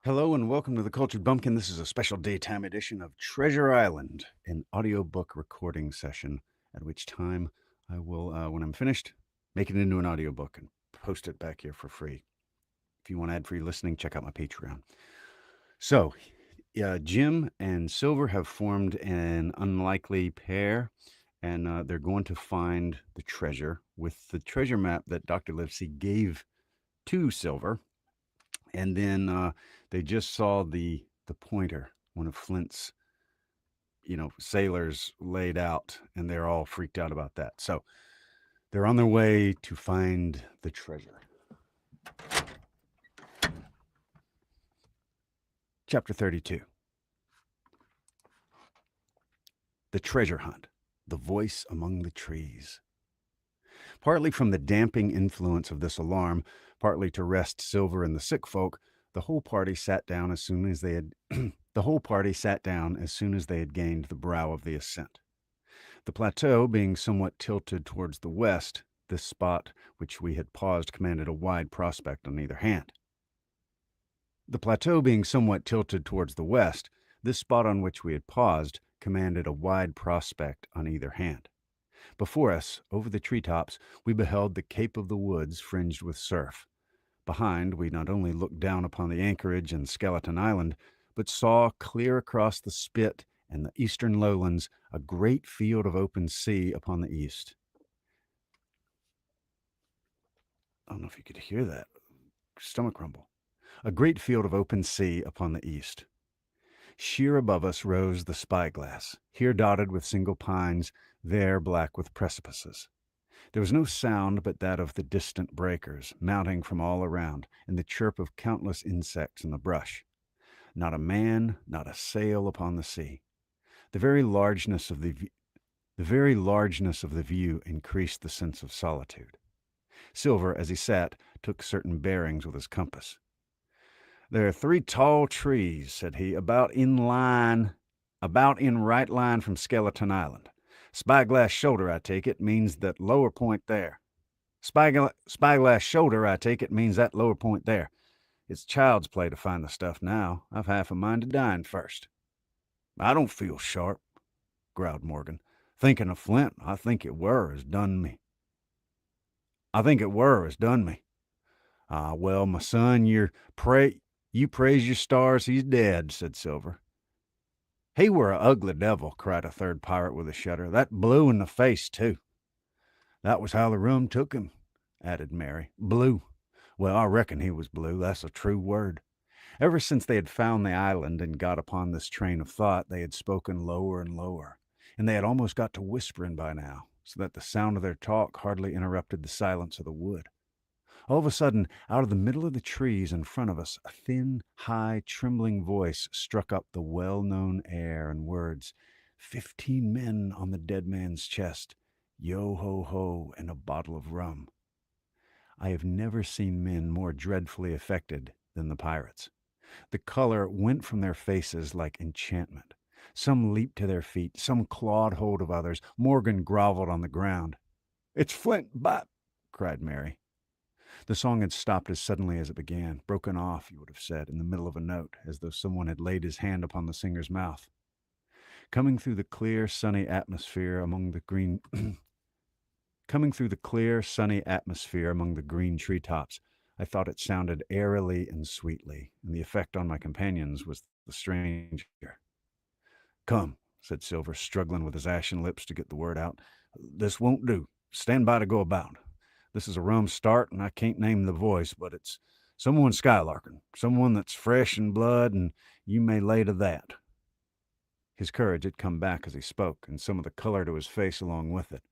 Hello and welcome to the Cultured Bumpkin. This is a special daytime edition of Treasure Island, an audiobook recording session, at which time I will, when I'm finished, make it into an audiobook and post it back here for free. If you want ad-free listening, check out my Patreon. So, Jim and Silver have formed an unlikely pair, and they're going to find the treasure with the treasure map that Dr. Livesey gave to Silver. And then they just saw the pointer, one of Flint's, sailors laid out, and they're all freaked out about that. So they're on their way to find the treasure. Chapter 32. The Treasure Hunt, the voice among the trees. Partly from the damping influence of this alarm, partly to rest Silver and the sick folk, the whole party sat down as soon as they had gained the brow of the ascent. The plateau being somewhat tilted towards the west, this spot which we had paused commanded a wide prospect on either hand. The plateau being somewhat tilted towards the west, this spot on which we had paused commanded a wide prospect on either hand. Before us, over the treetops, we beheld the Cape of the Woods fringed with surf. Behind, we not only looked down upon the anchorage and Skeleton Island, but saw clear across the spit and the eastern lowlands a great field of open sea upon the east. I don't know if you could hear that. Stomach rumble. A great field of open sea upon the east. Sheer above us rose the spyglass, here dotted with single pines, there black with precipices. There was no sound but that of the distant breakers, mounting from all around, and the chirp of countless insects in the brush. Not a man, not a sail upon the sea. The very largeness of the view increased the sense of solitude. Silver, as he sat, took certain bearings with his compass. "There are 3 tall trees," said he, about in right line from Skeleton Island. Spyglass shoulder, I take it, means that lower point there. Spyglass shoulder, I take it, means that lower point there. It's child's play to find the stuff now. I've half a mind to dine first." "I don't feel sharp," growled Morgan. "Thinking of Flint, I think it were as done me. Ah, well, my son, you praise your stars he's dead," said Silver. "He were a ugly devil," cried a third pirate with a shudder. "That blue in the face, too." "That was how the rum took him," added Mary. "Blue. Well, I reckon he was blue. That's a true word." Ever since they had found the island and got upon this train of thought, they had spoken lower and lower, and they had almost got to whispering by now, so that the sound of their talk hardly interrupted the silence of the wood. All of a sudden, out of the middle of the trees in front of us, a thin, high, trembling voice struck up the well-known air and words, "15 men on the dead man's chest, yo-ho-ho, and a bottle of rum." I have never seen men more dreadfully affected than the pirates. The color went from their faces like enchantment. Some leaped to their feet, some clawed hold of others. Morgan groveled on the ground. "It's Flint, but," cried Mary. The song had stopped as suddenly as it began, broken off, you would have said, in the middle of a note, as though someone had laid his hand upon the singer's mouth. Coming through the clear, sunny atmosphere among the green treetops, I thought it sounded airily and sweetly, and the effect on my companions was the stranger. "Come," said Silver, struggling with his ashen lips to get the word out. "This won't do. Stand by to go about. This is a rum start, and I can't name the voice, but it's someone skylarking, someone that's fresh in blood, and you may lay to that." His courage had come back as he spoke, and some of the color to his face along with it.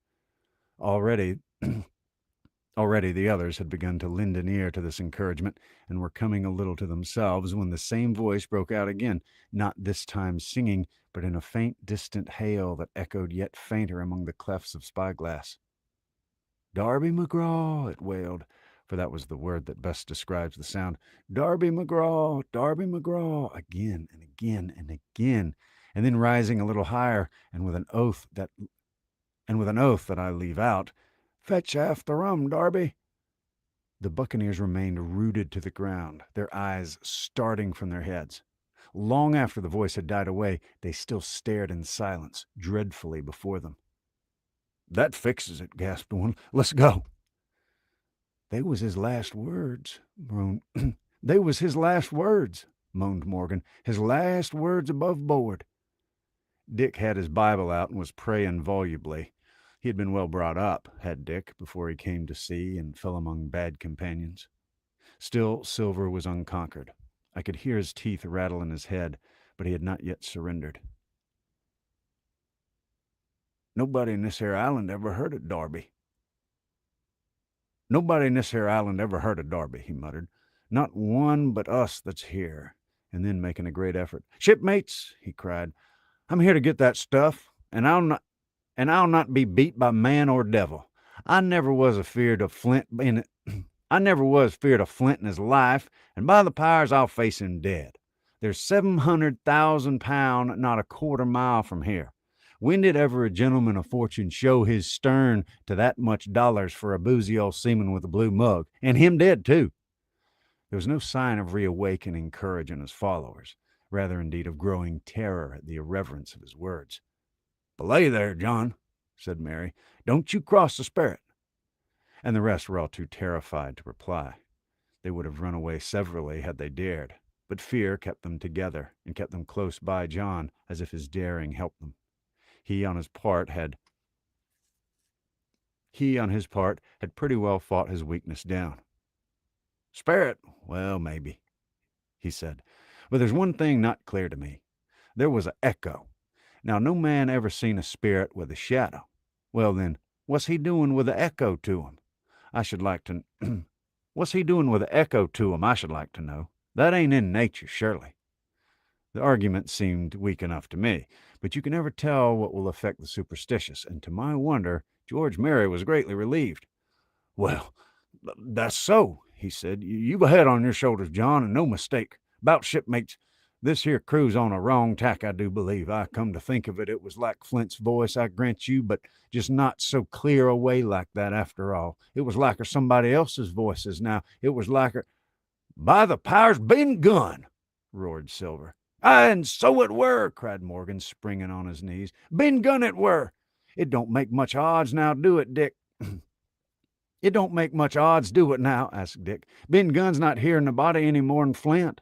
Already the others had begun to lend an ear to this encouragement, and were coming a little to themselves, when the same voice broke out again, not this time singing, but in a faint, distant hail that echoed yet fainter among the clefts of Spyglass. "Darby McGraw," it wailed, for that was the word that best describes the sound. "Darby McGraw, Darby McGraw," again and again and again, and then rising a little higher, and with an oath that I leave out, "Fetch half the rum, Darby." The buccaneers remained rooted to the ground, their eyes starting from their heads. Long after the voice had died away, they still stared in silence, dreadfully before them. "That fixes it," gasped one. "Let's go." "They was his last words," moaned. "They was his last words," moaned Morgan. "His last words above board." Dick had his Bible out and was praying volubly. He had been well brought up, had Dick, before he came to sea and fell among bad companions. Still, Silver was unconquered. I could hear his teeth rattle in his head, but he had not yet surrendered. "Nobody in this here island ever heard of Darby. Nobody in this here island ever heard of Darby," he muttered. "Not one but us that's here." And then, making a great effort, "Shipmates," he cried, "I'm here to get that stuff, and I'll not be beat by man or devil. I never was afeard of Flint in I never was feared of Flint in his life, and by the powers I'll face him dead. There's 700,000 pound not a quarter mile from here. When did ever a gentleman of fortune show his stern to that much dollars for a boozy old seaman with a blue mug, and him dead too?" There was no sign of reawakening courage in his followers, rather indeed of growing terror at the irreverence of his words. "Belay there, John," said Mary. "Don't you cross the Sperrit." And the rest were all too terrified to reply. They would have run away severally had they dared, but fear kept them together and kept them close by John, as if his daring helped them. He, on his part, had pretty well fought his weakness down. "Sperrit? Well, maybe," he said. "But there's one thing not clear to me. There was a echo. Now, no man ever seen a spirit with a shadow. Well, then, what's he doing with a echo to him? I should like to What's he doing with a echo to him, I should like to know. That ain't in nature, surely." The argument seemed weak enough to me, but you can never tell what will affect the superstitious, and to my wonder, George Merry was greatly relieved. "Well, that's so," he said. "You've a head on your shoulders, John, and no mistake. 'Bout shipmates, this here crew's on a wrong tack, I do believe. I come to think of it, it was like Flint's voice, I grant you, but just not so clear away like that after all. It was like her somebody else's voices now. It was like her—" "By the powers, been gun!" roared Silver. "And so it were," cried Morgan, springing on his knees. "Been gun it were. It don't make much odds now, do it, Dick?" "It don't make much odds, do it now?" asked Dick. "Ben Gunn's not here in the body any more'n Flint."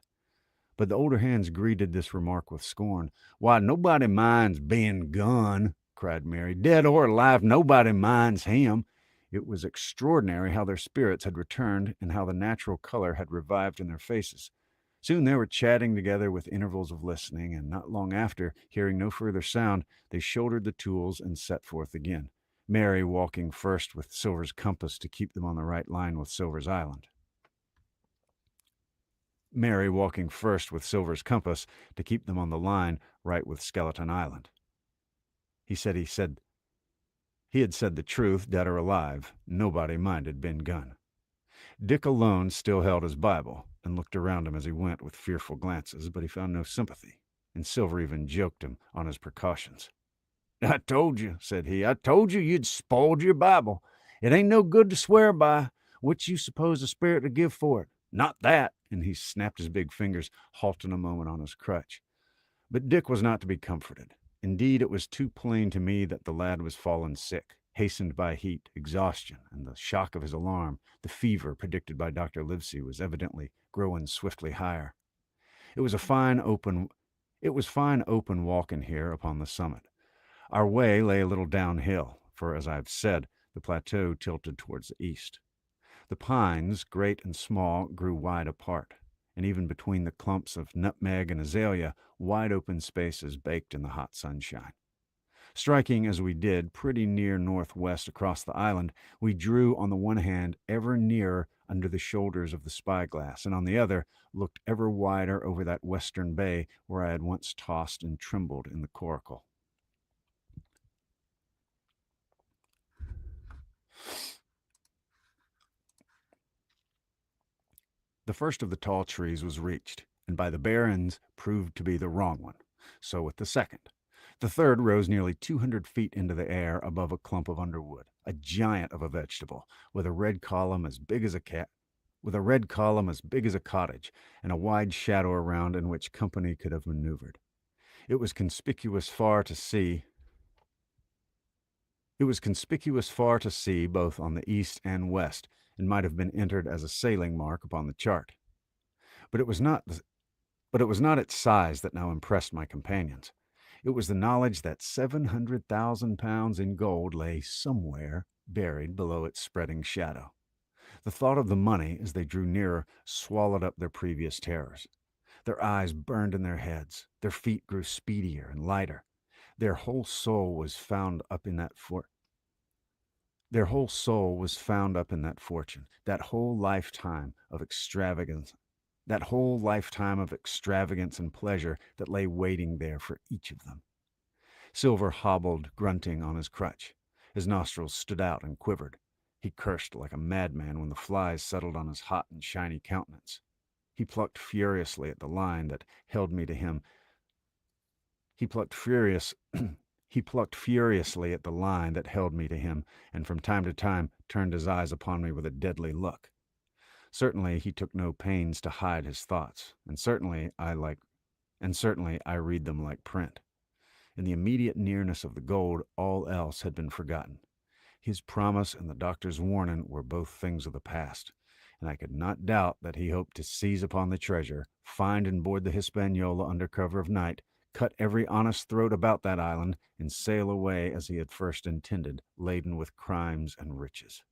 But the older hands greeted this remark with scorn. "Why, nobody minds Ben Gunn," cried Mary. "Dead or alive, nobody minds him." It was extraordinary how their spirits had returned and how the natural color had revived in their faces. Soon they were chatting together with intervals of listening, and not long after, hearing no further sound, they shouldered the tools and set forth again, Mary walking first with Silver's compass to keep them on the right line with Silver's Island. Mary walking first with Silver's compass to keep them on the line right with Skeleton Island. He had said the truth, dead or alive. Nobody minded Ben Gunn. Dick alone still held his Bible and looked around him as he went with fearful glances, but he found no sympathy, and Silver even joked him on his precautions. "I told you," said he, "I told you you'd spoiled your Bible. It ain't no good to swear by. What you suppose the spirit to give for it? Not that." And he snapped his big fingers, halting a moment on his crutch. But Dick was not to be comforted. Indeed, it was too plain to me that the lad was fallen sick, hastened by heat, exhaustion, and the shock of his alarm. The fever predicted by Dr. Livesey was evidently growing swiftly higher. It was fine open walking here upon the summit. Our way lay a little downhill, for, as I have said, the plateau tilted towards the east. The pines, great and small, grew wide apart, and even between the clumps of nutmeg and azalea, wide open spaces baked in the hot sunshine. Striking, as we did, pretty near northwest across the island, we drew on the one hand ever nearer under the shoulders of the spyglass, and on the other looked ever wider over that western bay where I had once tossed and trembled in the coracle. The first of the tall trees was reached, and by the bare ends proved to be the wrong one. So with the second. The third rose nearly 200 feet into the air above a clump of underwood, a giant of a vegetable, with a red column as big as a cat. with a red column as big as a cottage and a wide shadow around in which company could have maneuvered. It was conspicuous far to see. It was conspicuous far to see both on the east and west, and might have been entered as a sailing mark upon the chart. But it was not its size that now impressed my companions. It was the knowledge that 700,000 pounds in gold lay somewhere buried below its spreading shadow. The thought of the money, as they drew nearer, swallowed up their previous terrors. Their eyes burned in their heads. Their feet grew speedier and lighter. Their whole soul was found up in that fortune, that whole lifetime of extravagance, and pleasure that lay waiting there for each of them. Silver hobbled, grunting, on his crutch. His nostrils stood out and quivered. He cursed like a madman when the flies settled on his hot and shiny countenance. He plucked furiously at the line that held me to him. He plucked furiously at the line that held me to him, and from time to time turned his eyes upon me with a deadly look. Certainly he took no pains to hide his thoughts, and certainly I read them like print. In the immediate nearness of the gold, all else had been forgotten. His promise and the doctor's warning were both things of the past, and I could not doubt that he hoped to seize upon the treasure, find and board the Hispaniola under cover of night, cut every honest throat about that island, and sail away as he had first intended, laden with crimes and riches.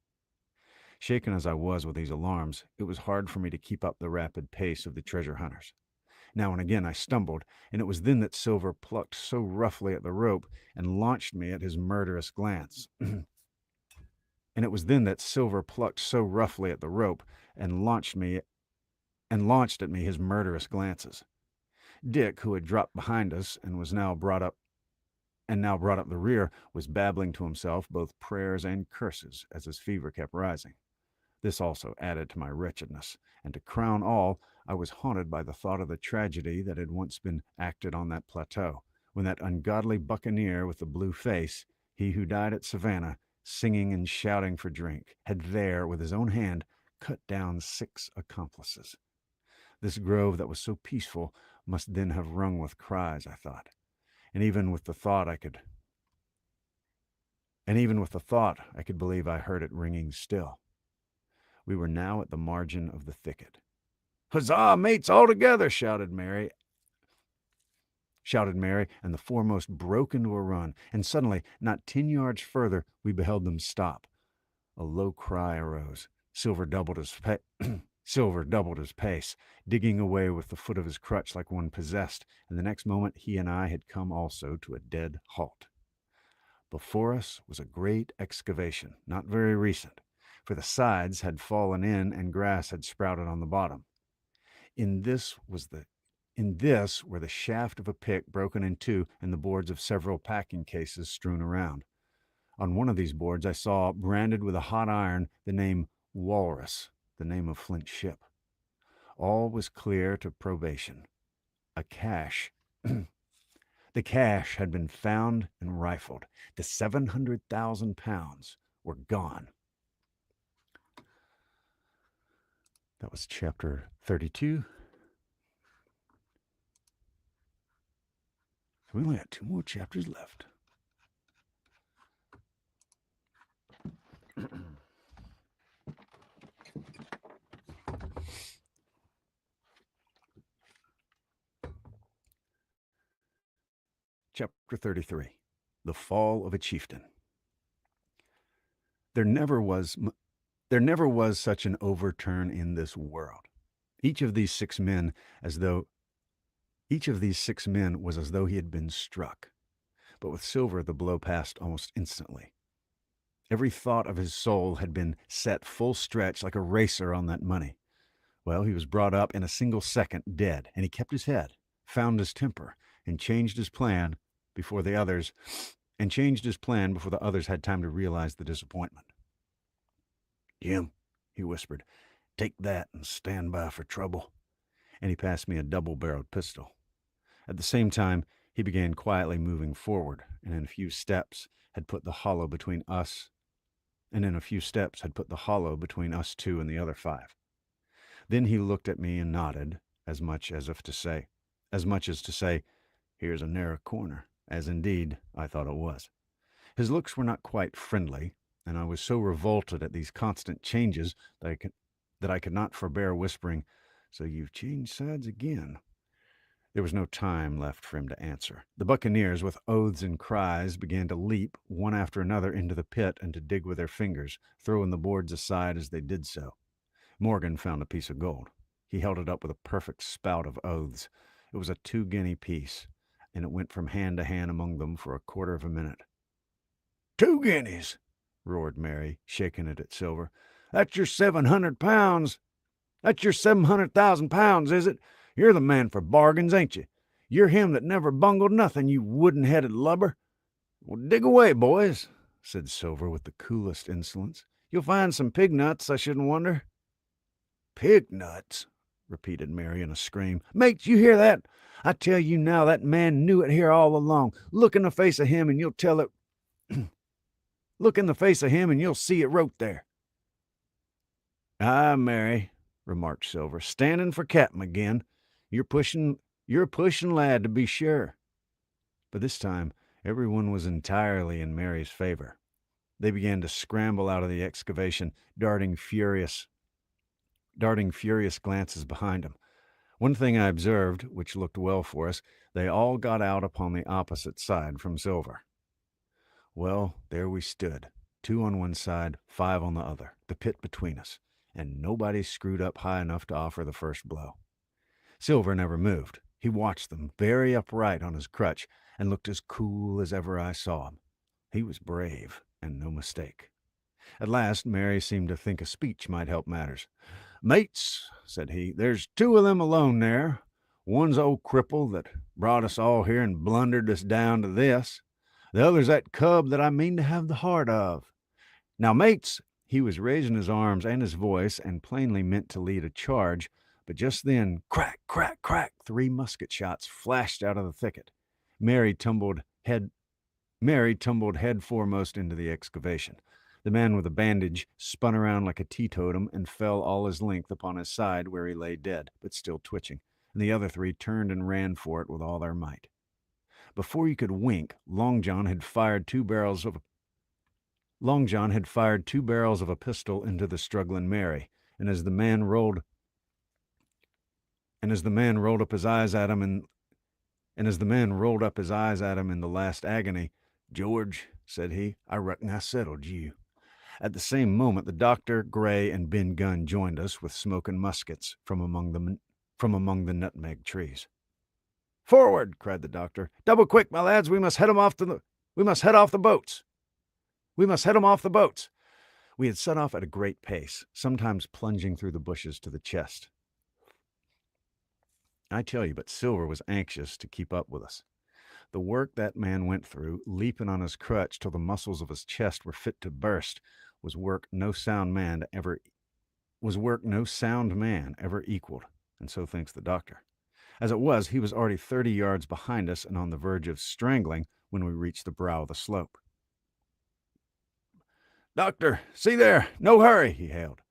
Shaken as I was with these alarms, it was hard for me to keep up the rapid pace of the treasure hunters. Now and again I stumbled, and it was then that Silver plucked so roughly at the rope and launched at me his murderous glance. Dick, who had dropped behind us and now brought up the rear, was babbling to himself both prayers and curses as his fever kept rising. This also added to my wretchedness, and to crown all, I was haunted by the thought of the tragedy that had once been acted on that plateau, when that ungodly buccaneer with the blue face, he who died at Savannah, singing and shouting for drink, had there, with his own hand, cut down 6 accomplices. This grove that was so peaceful must then have rung with cries, I thought, and even with the thought I could believe I heard it ringing still. We were now at the margin of the thicket. "Huzzah, mates, all together!" shouted Mary, and the foremost broke into a run, and suddenly, not 10 yards further, we beheld them stop. A low cry arose. Silver doubled his pace, digging away with the foot of his crutch like one possessed, and the next moment he and I had come also to a dead halt. Before us was a great excavation, not very recent, for the sides had fallen in and grass had sprouted on the bottom. In this were the shaft of a pick broken in two and the boards of several packing cases strewn around. On one of these boards I saw, branded with a hot iron, the name Walrus, the name of Flint's ship. All was clear to probation. A cache. The cache had been found and rifled. The 700,000 pounds were gone. That was chapter 32. So we only got 2 more chapters left. Chapter 33. The Fall of a Chieftain. There never was such an overturn in this world. Each of these 6 men was as though he had been struck. But with Silver, the blow passed almost instantly. Every thought of his soul had been set full stretch like a racer on that money. Well, he was brought up in a single second dead, and he kept his head, found his temper, and changed his plan before the others had time to realize the disappointment. "Jim," he whispered, "take that and stand by for trouble." And he passed me a double-barreled pistol. At the same time, he began quietly moving forward, and in a few steps had put the hollow between us 2 and the other 5. Then he looked at me and nodded, as much as to say, here's a narrow corner, as indeed I thought it was. His looks were not quite friendly, and I was so revolted at these constant changes that I could not forbear whispering, so you've changed sides again. There was no time left for him to answer. The buccaneers, with oaths and cries, began to leap, one after another, into the pit and to dig with their fingers, throwing the boards aside as they did so. Morgan found a piece of gold. He held it up with a perfect spout of oaths. It was a 2-guinea piece, and it went from hand to hand among them for a quarter of a minute. 2 guineas, roared Mary, shaking it at Silver. That's your 700 pounds. That's your 700,000 pounds, is it? You're the man for bargains, ain't you? You're him that never bungled nothing, you wooden-headed lubber. Well, dig away, boys, said Silver with the coolest insolence. You'll find some pig nuts, I shouldn't wonder. Pig nuts, repeated Mary in a scream. Mates, you hear that? I tell you now, that man knew it here all along. Look in the face of him and you'll tell it. Look in the face of him and you'll see it wrote there. Ah, Mary, remarked Silver, standing for captain again. You're a pushing lad, to be sure. But this time, everyone was entirely in Mary's favor. They began to scramble out of the excavation, darting furious glances behind them. One thing I observed, which looked well for us, they all got out upon the opposite side from Silver. Well, there we stood, 2 on one side, 5 on the other, the pit between us, and nobody screwed up high enough to offer the first blow. Silver never moved. He watched them, very upright on his crutch, and looked as cool as ever I saw him. He was brave, and no mistake. At last, Mary seemed to think a speech might help matters. Mates, said he, there's 2 of them alone there. One's old cripple that brought us all here and blundered us down to this. The other's that cub that I mean to have the heart of. Now, mates, he was raising his arms and his voice and plainly meant to lead a charge, but just then, crack, crack, crack, 3 musket shots flashed out of the thicket. Mary tumbled head foremost into the excavation. The man with the bandage spun around like a teetotum and fell all his length upon his side, where he lay dead, but still twitching, and the other 3 turned and ran for it with all their might. Before you could wink, Long John had fired 2 barrels of a pistol into the struggling Mary, and as the man rolled up his eyes at him in the last agony, George, said he, I reckon I settled you. At the same moment, the doctor, Gray, and Ben Gunn joined us with smoking muskets from among the nutmeg trees. Forward, cried the doctor. Double quick, my lads, we must head off the boats. We had set off at a great pace, sometimes plunging through the bushes to the chest. I tell you, but Silver was anxious to keep up with us. The work that man went through, leaping on his crutch till the muscles of his chest were fit to burst, was work no sound man ever equaled, and so thinks the doctor. As it was, he was already 30 yards behind us and on the verge of strangling when we reached the brow of the slope. Doctor, see there, no hurry, he hailed.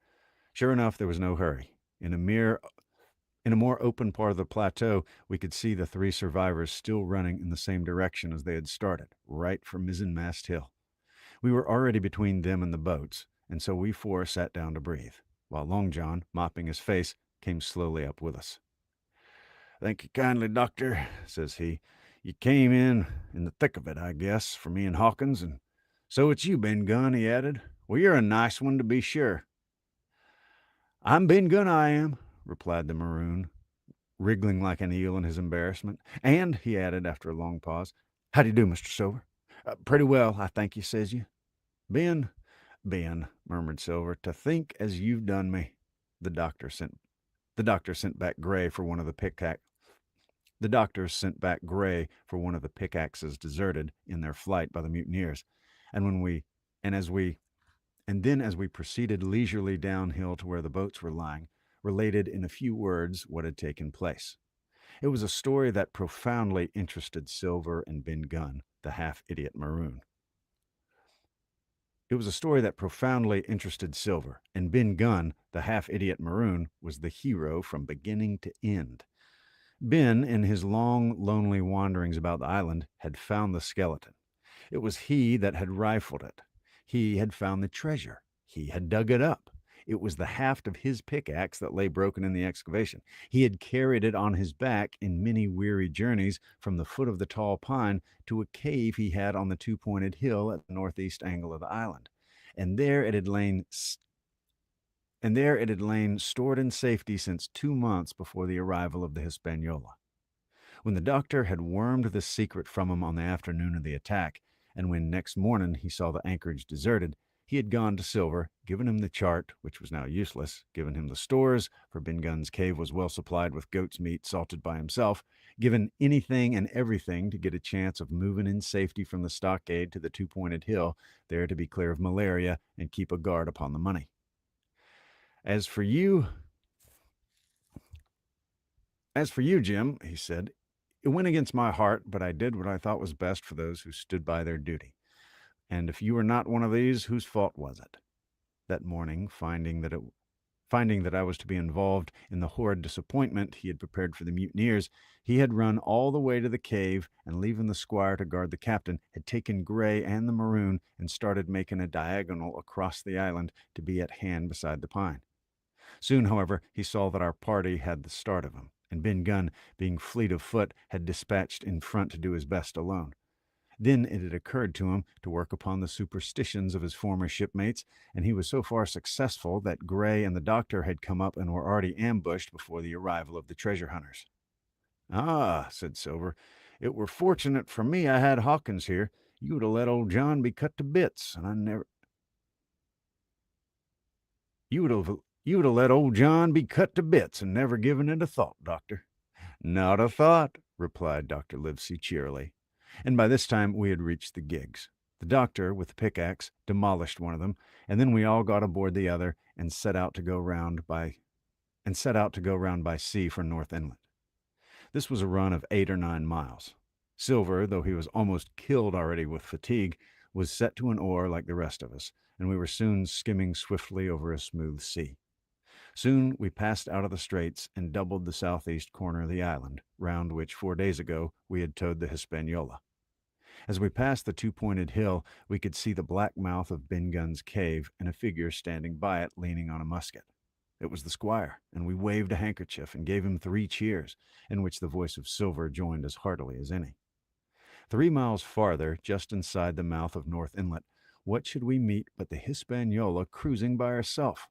Sure enough, there was no hurry. In a more open part of the plateau, we could see the 3 survivors still running in the same direction as they had started, right for Mizzenmast Hill. We were already between them and the boats, and so we 4 sat down to breathe, while Long John, mopping his face, came slowly up with us. Thank you kindly, Doctor, says he. You came in the thick of it, I guess, for me and Hawkins, and so it's you, Ben Gunn, he added. Well, you're a nice one, to be sure. I'm Ben Gunn, I am, replied the maroon, wriggling like an eel in his embarrassment. And, he added after a long pause, how do you do, Mr. Silver? Pretty well, I thank you, says you. Ben, murmured Silver, to think as you've done me. The doctor sent back Gray for one of the pickaxes deserted in their flight by the mutineers, and as we proceeded leisurely downhill to where the boats were lying, related in a few words what had taken place. It was a story that profoundly interested Silver and Ben Gunn, the half-idiot maroon. It was a story that profoundly interested Silver, and Ben Gunn, the half-idiot maroon, was the hero from beginning to end. Ben, in his long, lonely wanderings about the island, had found the skeleton. It was he that had rifled it. He had found the treasure. He had dug it up. It was the haft of his pickaxe that lay broken in the excavation. He had carried it on his back in many weary journeys from the foot of the tall pine to a cave he had on the two-pointed hill at the northeast angle of the island. And there it had lain stored in safety since 2 months before the arrival of the Hispaniola. When the doctor had wormed the secret from him on the afternoon of the attack, and when next morning he saw the anchorage deserted, he had gone to Silver, given him the chart, which was now useless, given him the stores, for Ben Gunn's cave was well supplied with goat's meat salted by himself, given anything and everything to get a chance of moving in safety from the stockade to the two-pointed hill, there to be clear of malaria and keep a guard upon the money. As for you, Jim, he said, it went against my heart, but I did what I thought was best for those who stood by their duty. And if you were not one of these, whose fault was it? That morning, finding that I was to be involved in the horrid disappointment he had prepared for the mutineers, he had run all the way to the cave, and leaving the squire to guard the captain, had taken Gray and the maroon and started making a diagonal across the island to be at hand beside the pine. Soon, however, he saw that our party had the start of him, and Ben Gunn, being fleet of foot, had dispatched in front to do his best alone. Then it had occurred to him to work upon the superstitions of his former shipmates, and he was so far successful that Gray and the doctor had come up and were already ambushed before the arrival of the treasure hunters. "Ah," said Silver, "it were fortunate for me I had Hawkins here. You would have let old John be cut to bits, and I never. You would have let old John be cut to bits and never given it a thought, Doctor." "Not a thought," replied Dr. Livesey cheerily. And by this time we had reached the gigs. The doctor, with the pickaxe, demolished one of them, and then we all got aboard the other and set out to go round by sea for North Inlet. This was a run of 8 or 9 miles. Silver, though he was almost killed already with fatigue, was set to an oar like the rest of us, and we were soon skimming swiftly over a smooth sea. Soon we passed out of the straits and doubled the southeast corner of the island, round which 4 days ago we had towed the Hispaniola. As we passed the two-pointed hill, we could see the black mouth of Ben Gunn's cave and a figure standing by it leaning on a musket. It was the squire, and we waved a handkerchief and gave him 3 cheers, in which the voice of Silver joined as heartily as any. 3 miles farther, just inside the mouth of North Inlet, what should we meet but the Hispaniola cruising by herself?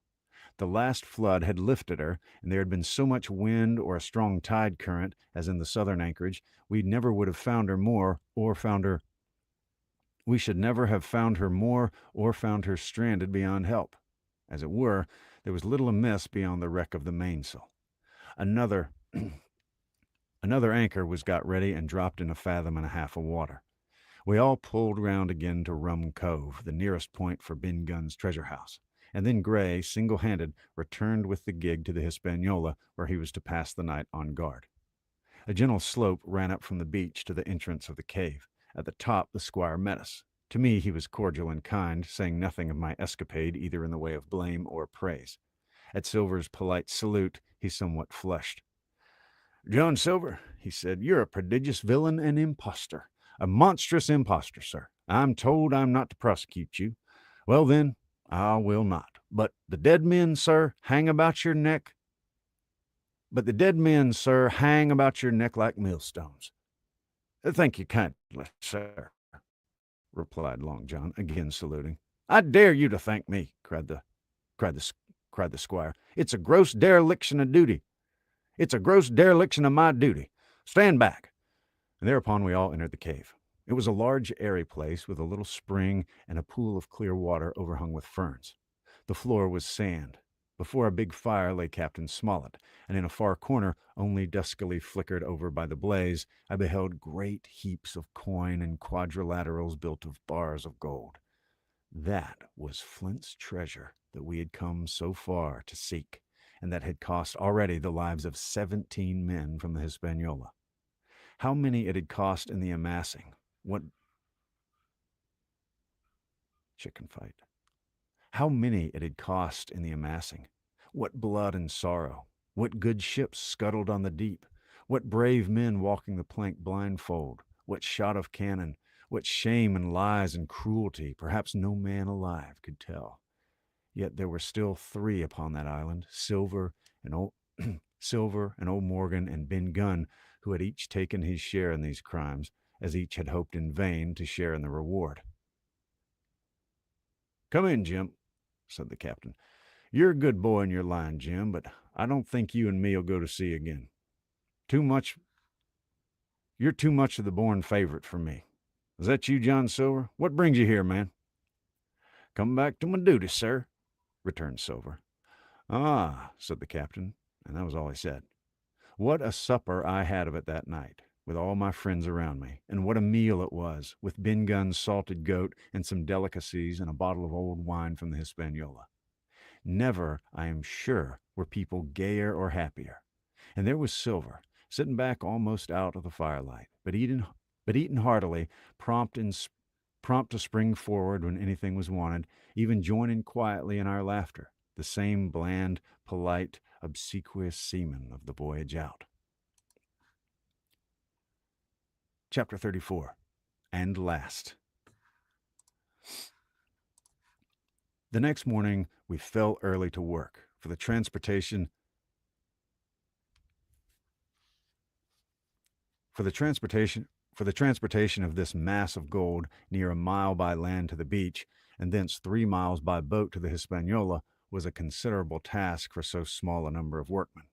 The last flood had lifted her, and there had been so much wind or a strong tide current, as in the southern anchorage, we should never have found her more, or found her stranded beyond help. As it were, there was little amiss beyond the wreck of the mainsail. Another anchor was got ready and dropped in 1.5 fathoms of water. We all pulled round again to Rum Cove, the nearest point for Ben Gunn's treasure house, and then Gray, single-handed, returned with the gig to the Hispaniola, where he was to pass the night on guard. A gentle slope ran up from the beach to the entrance of the cave. At the top the squire met us. To me he was cordial and kind, saying nothing of my escapade either in the way of blame or praise. At Silver's polite salute he somewhat flushed. "John Silver," he said, "you're a prodigious villain and impostor. A monstrous impostor, sir. I'm told I'm not to prosecute you. Well, then, I will not. But the dead men, sir, hang about your neck like millstones." "Thank you kindly, sir," replied Long John, again saluting. "I dare you to thank me," cried the squire. "It's a gross dereliction of duty. It's a gross dereliction of my duty. Stand back." And thereupon we all entered the cave. It was a large, airy place with a little spring and a pool of clear water overhung with ferns. The floor was sand. Before a big fire lay Captain Smollett, and in a far corner, only duskily flickered over by the blaze, I beheld great heaps of coin and quadrilaterals built of bars of gold. That was Flint's treasure that we had come so far to seek, and that had cost already the lives of 17 men from the Hispaniola. How many it had cost in the amassing, what chicken fight. How many it had cost in the amassing. What blood and sorrow. What good ships scuttled on the deep. What brave men walking the plank blindfold. What shot of cannon. What shame and lies and cruelty perhaps no man alive could tell. Yet there were still three upon that island, and old Silver and old Morgan and Ben Gunn, who had each taken his share in these crimes, as each had hoped in vain to share in the reward. "Come in, Jim," said the captain. "You're a good boy in your line, Jim, but I don't think you and me'll go to sea again. Too much. You're too much of the born favorite for me. Is that you, John Silver? What brings you here, man?" "Come back to my duty, sir," returned Silver. "Ah," said the captain, and that was all he said. What a supper I had of it that night, with all my friends around me, and what a meal it was, with Ben Gunn's salted goat and some delicacies and a bottle of old wine from the Hispaniola. Never, I am sure, were people gayer or happier. And there was Silver, sitting back almost out of the firelight, but eating heartily, prompt to spring forward when anything was wanted, even joining quietly in our laughter, the same bland, polite, obsequious seaman of the voyage out. Chapter 34, and last. The next morning we fell early to work, for the transportation of this mass of gold near a mile by land to the beach, and thence 3 miles by boat to the Hispaniola, was a considerable task for so small a number of workmen.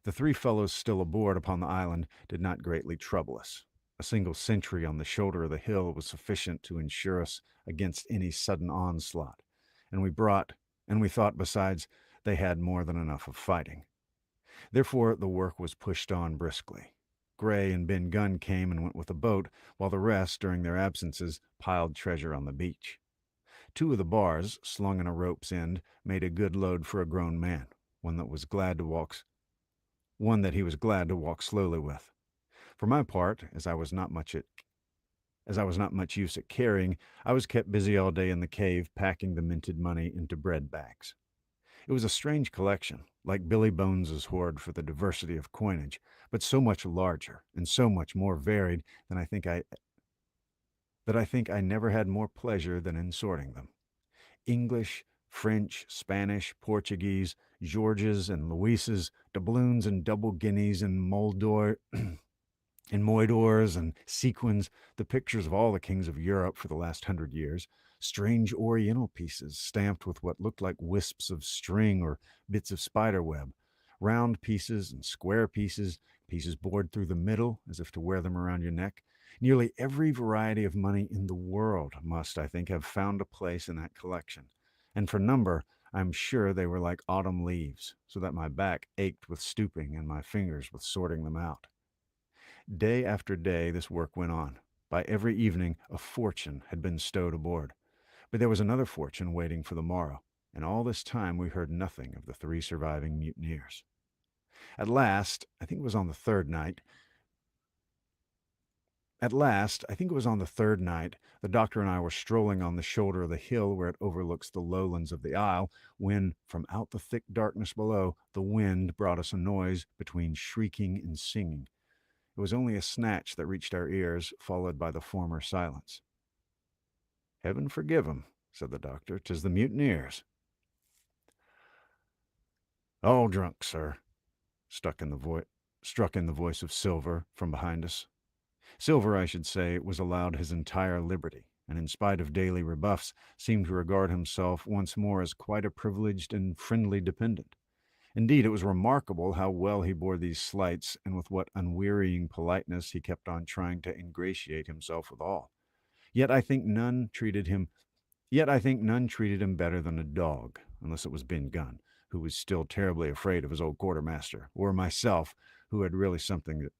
The three fellows still aboard upon the island did not greatly trouble us. A single sentry on the shoulder of the hill was sufficient to insure us against any sudden onslaught, and we thought besides they had more than enough of fighting. Therefore the work was pushed on briskly. Gray and Ben Gunn came and went with the boat, while the rest, during their absences, piled treasure on the beach. 2 of the bars, slung in a rope's end, made a good load for a grown man, one that he was glad to walk slowly with. For my part, as I was not much use at carrying, I was kept busy all day in the cave packing the minted money into bread bags. It was a strange collection, like Billy Bones's hoard for the diversity of coinage, but so much larger and so much more varied than I think I never had more pleasure than in sorting them. English, French, Spanish, Portuguese, Georges and Louises, doubloons and double guineas and moidors and sequins, the pictures of all the kings of Europe for the last 100 years, strange oriental pieces stamped with what looked like wisps of string or bits of spider web, round pieces and square pieces, pieces bored through the middle as if to wear them around your neck. Nearly every variety of money in the world must, I think, have found a place in that collection. And for number, I'm sure they were like autumn leaves, so that my back ached with stooping and my fingers with sorting them out. Day after day this work went on. By every evening a fortune had been stowed aboard. But there was another fortune waiting for the morrow, and all this time we heard nothing of the 3 surviving mutineers. At last, I think it was on the third night, the doctor and I were strolling on the shoulder of the hill where it overlooks the lowlands of the isle, when, from out the thick darkness below, the wind brought us a noise between shrieking and singing. It was only a snatch that reached our ears, followed by the former silence. "Heaven forgive 'em," said the doctor. "'Tis the mutineers." "All drunk, sir," struck in the voice of Silver from behind us. Silver, I should say, was allowed his entire liberty, and in spite of daily rebuffs, seemed to regard himself once more as quite a privileged and friendly dependent. Indeed, it was remarkable how well he bore these slights, and with what unwearying politeness he kept on trying to ingratiate himself with all. Yet I think none treated him better than a dog, unless it was Ben Gunn, who was still terribly afraid of his old quartermaster, or myself, who had really something to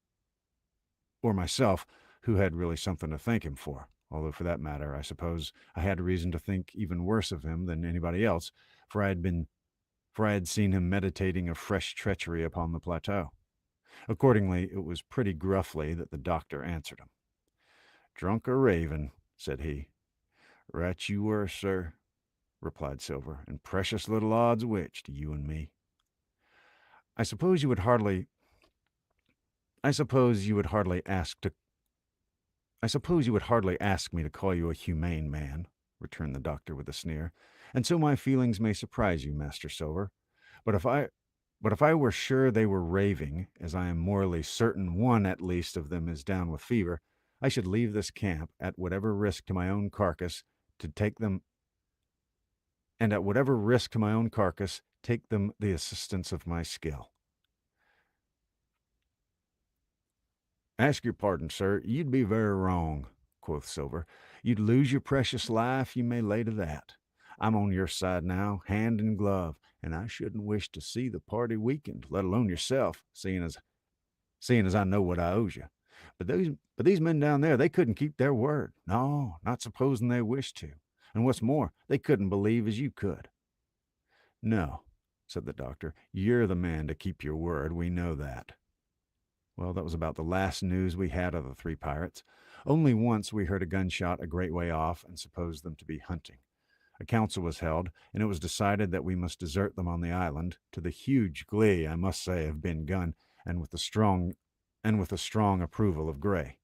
thank him for. Although, for that matter, I suppose I had reason to think even worse of him than anybody else, for I had seen him meditating a fresh treachery upon the plateau. Accordingly, it was pretty gruffly that the doctor answered him. "Drunk or raving," said he. Right you were, sir, replied Silver, and precious little odds which to you and me. I suppose you would hardly I suppose you would hardly ask to I suppose you would hardly ask me to call you a humane man, returned the doctor with a sneer, and so my feelings may surprise you, Master Silver. But if I but if I were sure they were raving, as I am morally certain one at least of them is down with fever, I should leave this camp at whatever risk to my own carcass to take them and at whatever risk to my own carcass take them the assistance of my skill. Ask your pardon, sir, you'd be very wrong, quoth Silver. You'd lose your precious life, you may lay to that. I'm on your side now, hand in glove, and I shouldn't wish to see the party weakened, let alone yourself, seeing as I know what I owes you. But these men down there, they couldn't keep their word. No, not supposing they wished to. And what's more, they couldn't believe as you could. No, said the doctor, you're the man to keep your word, we know that. Well, that was about the last news we had of the three pirates. Only once we heard a gunshot a great way off and supposed them to be hunting. A council was held, and it was decided that we must desert them on the island, to the huge glee, I must say, of Ben Gunn, and with the strong approval of Gray.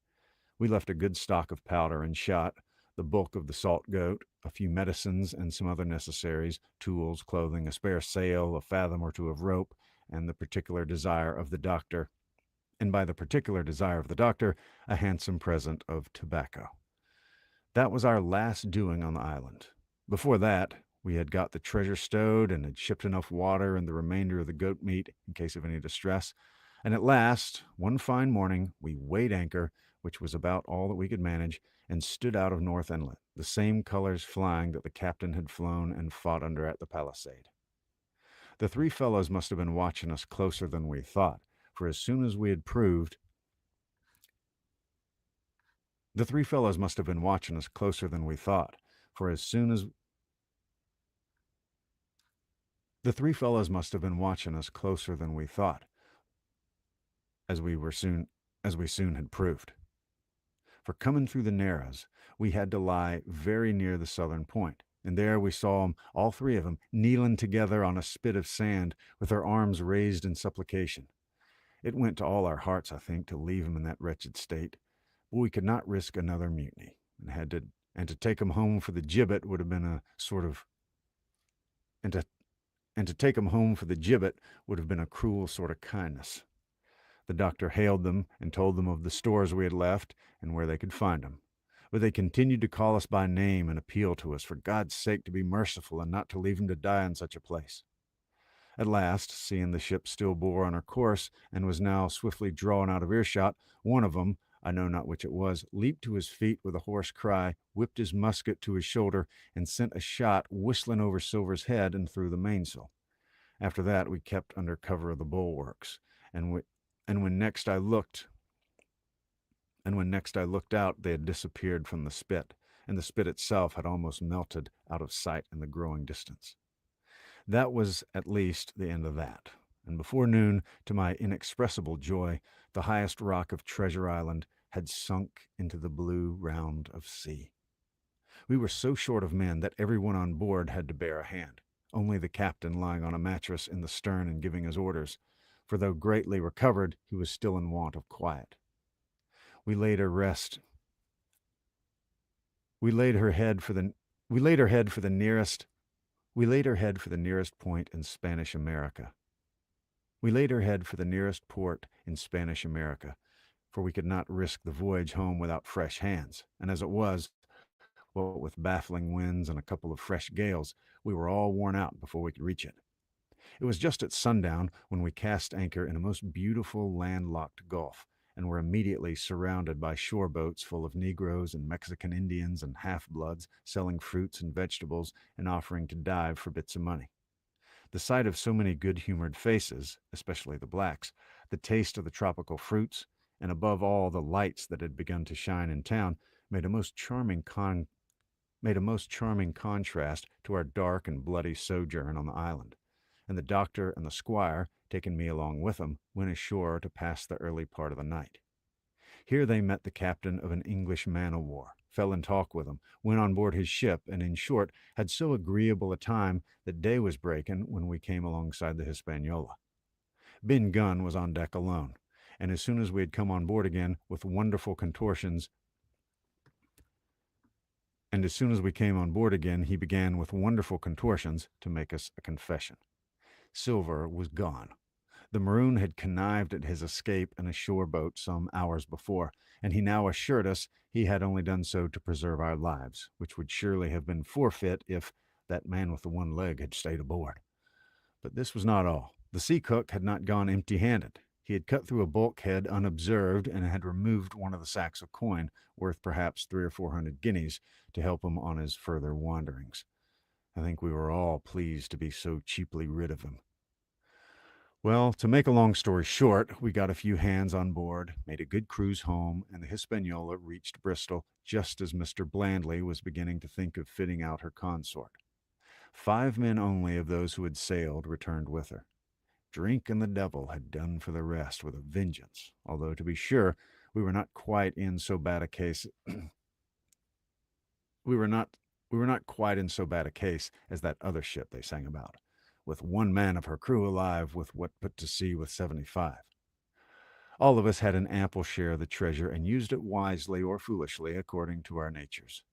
We left a good stock of powder and shot, the bulk of the salt goat, a few medicines and some other necessaries, tools, clothing, a spare sail, a fathom or two of rope, and the particular desire of the doctor, and by the particular desire of the doctor, a handsome present of tobacco. That was our last doing on the island. Before that, we had got the treasure stowed and had shipped enough water and the remainder of the goat meat in case of any distress. And at last, one fine morning, we weighed anchor, which was about all that we could manage, and stood out of North Inlet, the same colors flying that the captain had flown and fought under at the palisade. The three fellows must have been watching us closer than we thought, for as soon as we had proved the three fellows must have been watching us closer than we thought, for as soon as the three fellows must have been watching us closer than we thought, as we soon had proved. For coming through the Narrows, we had to lie very near the southern point, and there we saw 'em, all three of 'em, kneeling together on a spit of sand, with their arms raised in supplication. It went to all our hearts, I think, to leave 'em in that wretched state, but we could not risk another mutiny, and to take 'em home for the gibbet would have been a sort of and to take 'em home for the gibbet would have been a cruel sort of kindness. The doctor hailed them and told them of the stores we had left and where they could find them. But they continued to call us by name and appeal to us for God's sake to be merciful and not to leave him to die in such a place. At last, seeing the ship still bore on her course and was now swiftly drawn out of earshot, one of them, I know not which it was, leaped to his feet with a hoarse cry, whipped his musket to his shoulder, and sent a shot whistling over Silver's head and through the mainsail. After that, we kept under cover of the bulwarks, and when next I looked out, they had disappeared from the spit, and the spit itself had almost melted out of sight in the growing distance. That was at least the end of that, and before noon, to my inexpressible joy, the highest rock of Treasure Island had sunk into the blue round of sea. We were so short of men that every one on board had to bear a hand, only the captain lying on a mattress in the stern and giving his orders, for though greatly recovered, he was still in want of quiet. We laid her head for the nearest point in Spanish America. We laid her head for the nearest port in Spanish America, for we could not risk the voyage home without fresh hands, and as it was, what with baffling winds and a couple of fresh gales, we were all worn out before we could reach it. It was just at sundown when we cast anchor in a most beautiful landlocked gulf, and were immediately surrounded by shore boats full of Negroes and Mexican Indians and half-bloods selling fruits and vegetables and offering to dive for bits of money. The sight of so many good-humored faces, especially the blacks, the taste of the tropical fruits, and above all the lights that had begun to shine in town, made a most charming contrast to our dark and bloody sojourn on the island, and the doctor and the squire, taking me along with them, went ashore to pass the early part of the night. Here they met the captain of an English man-o'-war, fell in talk with him, went on board his ship, and in short, had so agreeable a time that day was breaking when we came alongside the Hispaniola. Ben Gunn was on deck alone, and as soon as we had come on board again with wonderful contortions, and as soon as we came on board again, he began with wonderful contortions to make us a confession. Silver was gone. The maroon had connived at his escape in a shore boat some hours before, and he now assured us he had only done so to preserve our lives, which would surely have been forfeit if that man with the one leg had stayed aboard. But this was not all. The sea cook had not gone empty-handed. He had cut through a bulkhead unobserved and had removed one of the sacks of coin, worth perhaps 300 or 400 guineas, to help him on his further wanderings. I think we were all pleased to be so cheaply rid of him. Well, to make a long story short, we got a few hands on board, made a good cruise home, and the Hispaniola reached Bristol just as Mr. Blandley was beginning to think of fitting out her consort. 5 men only of those who had sailed returned with her. Drink and the devil had done for the rest with a vengeance, although, to be sure, we were not quite in so bad a case. we were not quite in so bad a case as that other ship they sang about, with 1 man of her crew alive with what put to sea with 75. All of us had an ample share of the treasure and used it wisely or foolishly according to our natures.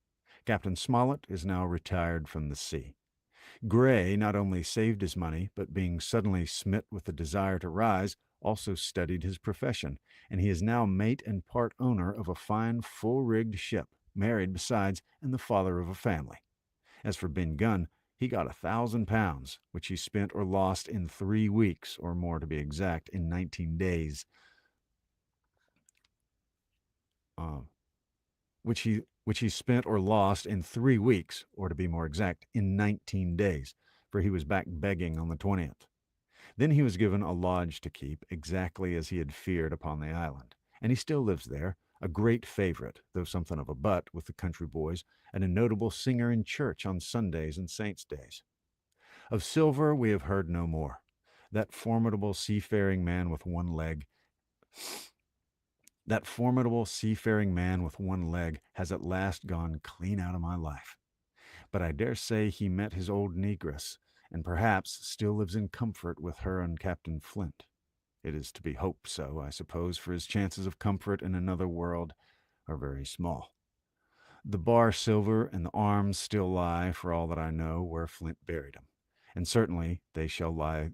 Captain Smollett is now retired from the sea. Gray not only saved his money, but being suddenly smit with the desire to rise, also studied his profession, and he is now mate and part owner of a fine full-rigged ship, married besides, and the father of a family. As for Ben Gunn, he got £1,000, which he spent or lost in 3 weeks, or more to be exact, in 19 days. Which he spent or lost in 3 weeks, or to be more exact, in 19 days, for he was back begging on the 20th. Then he was given a lodge to keep, exactly as he had feared upon the island, and he still lives there, a great favorite, though something of a butt, with the country boys, and a notable singer in church on Sundays and saints' days. Of Silver we have heard no more. That formidable seafaring man with one leg has at last gone clean out of my life. But I dare say he met his old negress, and perhaps still lives in comfort with her and Captain Flint. It is to be hoped so, I suppose, for his chances of comfort in another world are very small. The bar silver and the arms still lie, for all that I know, where Flint buried them, and certainly they shall lie.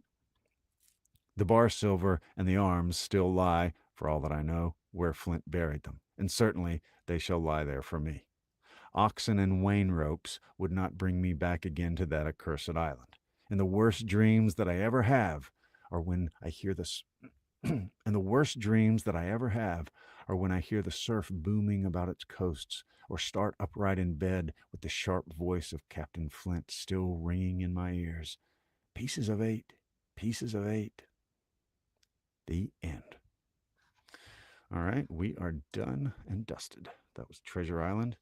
The bar silver and the arms still lie, for all that I know, where Flint buried them, and certainly they shall lie there for me. Oxen and wain ropes would not bring me back again to that accursed island. And the worst dreams that I ever have are when I hear and the worst dreams that I ever have are when I hear the surf booming about its coasts, or start upright in bed with the sharp voice of Captain Flint still ringing in my ears. Pieces of 8, pieces of 8. The end. All right, we are done and dusted. That was Treasure Island.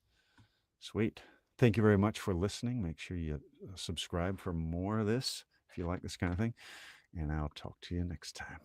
Sweet. Thank you very much for listening. Make sure you subscribe for more of this if you like this kind of thing. And I'll talk to you next time.